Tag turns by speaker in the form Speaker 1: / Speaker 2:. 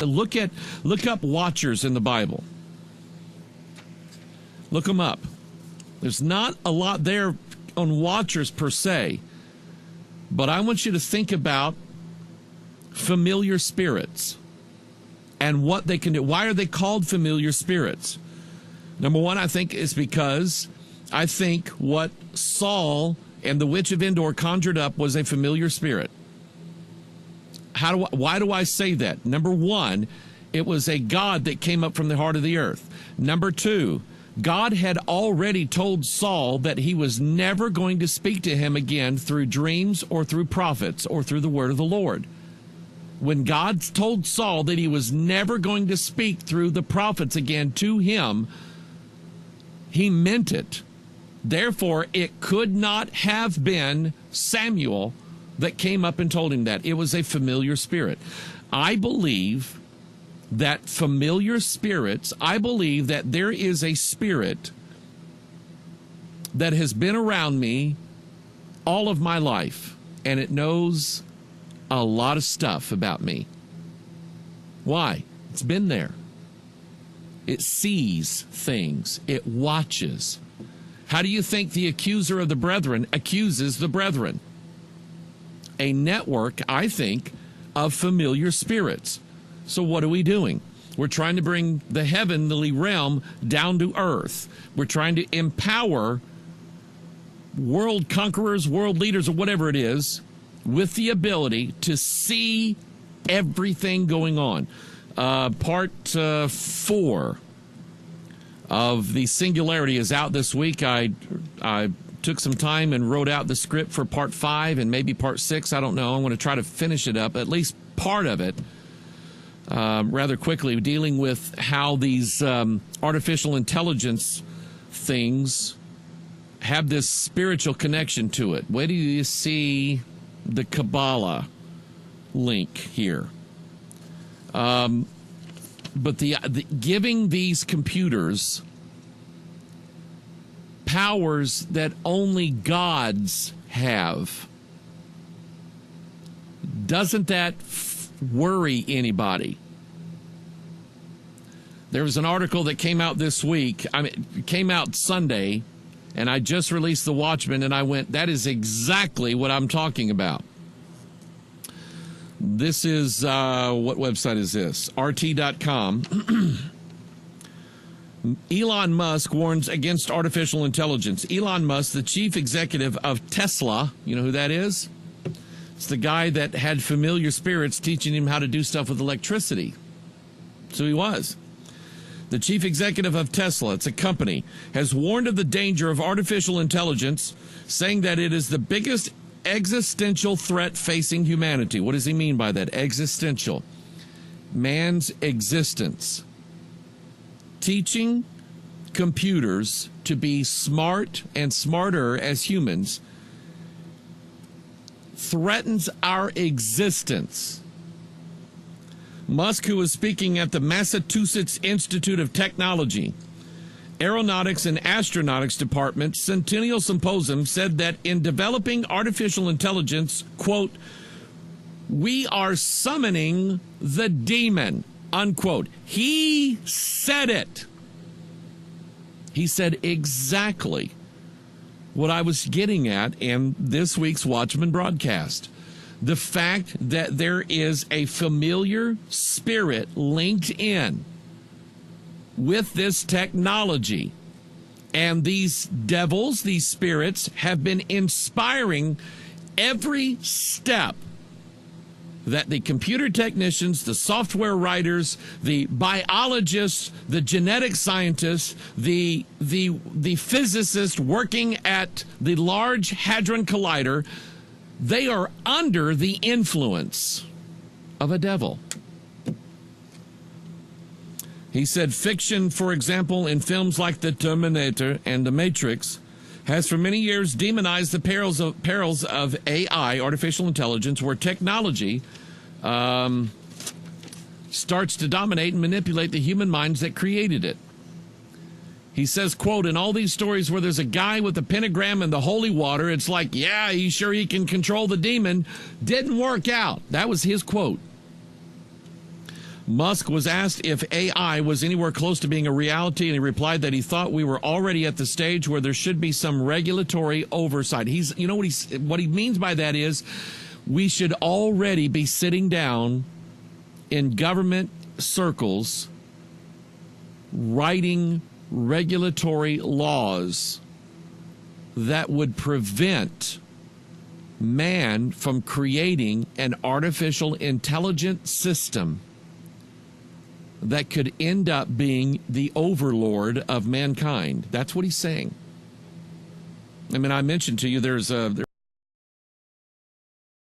Speaker 1: Look up watchers in the Bible. Look them up. There's not a lot there on watchers per se, but I want you to think about familiar spirits and what they can do. Why are they called familiar spirits? Number one, I think is because I think what Saul and the witch of Endor conjured up was a familiar spirit. Why do I say that? Number one, it was a god that came up from the heart of the earth. Number two, God had already told Saul that he was never going to speak to him again through dreams or through prophets or through the word of the Lord. When God told Saul that he was never going to speak through the prophets again to him, he meant it. Therefore, it could not have been Samuel that came up and told him that. It was a familiar spirit. I believe that familiar spirits, I believe that there is a spirit that has been around me all of my life, and it knows a lot of stuff about me. Why? It's been there. It sees things. It watches. How do you think the accuser of the brethren accuses the brethren? A network, I think, of familiar spirits. So what are we doing? We're trying to bring the heavenly realm down to earth. We're trying to empower world conquerors, world leaders, or whatever it is, with the ability to see everything going on. Part 4 of the Singularity is out this week. I took some time and wrote out the script for part 5 and maybe part 6. I don't know. I'm going to try to finish it up, at least part of it, rather quickly, dealing with how these artificial intelligence things have this spiritual connection to it. Where do you see the Kabbalah link here? But the giving these computers powers that only gods have, doesn't that worry anybody? There was an article that came out this week. It came out Sunday, and I just released The Watchman, and I went, that is exactly what I'm talking about. This is, what website is this? RT.com. Elon Musk warns against artificial intelligence. Elon Musk, the chief executive of Tesla, you know who that is? It's the guy that had familiar spirits teaching him how to do stuff with electricity. So he was. The chief executive of Tesla, it's a company, has warned of the danger of artificial intelligence, saying that it is the biggest existential threat facing humanity. What does he mean by that? Existential. Man's existence. Teaching computers to be smart and smarter as humans threatens our existence. Musk, who was speaking at the Massachusetts Institute of Technology, Aeronautics and Astronautics Department Centennial Symposium, said that in developing artificial intelligence, quote, we are summoning the demon, unquote. He said it. He said exactly what I was getting at in this week's Watchman broadcast. The fact that there is a familiar spirit linked in with this technology. And these devils, these spirits, have been inspiring every step that the computer technicians, the software writers, the biologists, the genetic scientists, the physicists working at the Large Hadron Collider, they are under the influence of a devil. He said fiction, for example, in films like The Terminator and The Matrix, has for many years demonized the perils of AI, artificial intelligence, where technology starts to dominate and manipulate the human minds that created it. He says, quote, in all these stories where there's a guy with a pentagram and the holy water, it's like, yeah, he's sure he can control the demon. Didn't work out. That was his quote. Musk was asked if AI was anywhere close to being a reality, and he replied that he thought we were already at the stage where there should be some regulatory oversight. What he means by that is we should already be sitting down in government circles writing regulatory laws that would prevent man from creating an artificial intelligent system that could end up being the overlord of mankind. That's what he's saying. I mean, I mentioned to you there's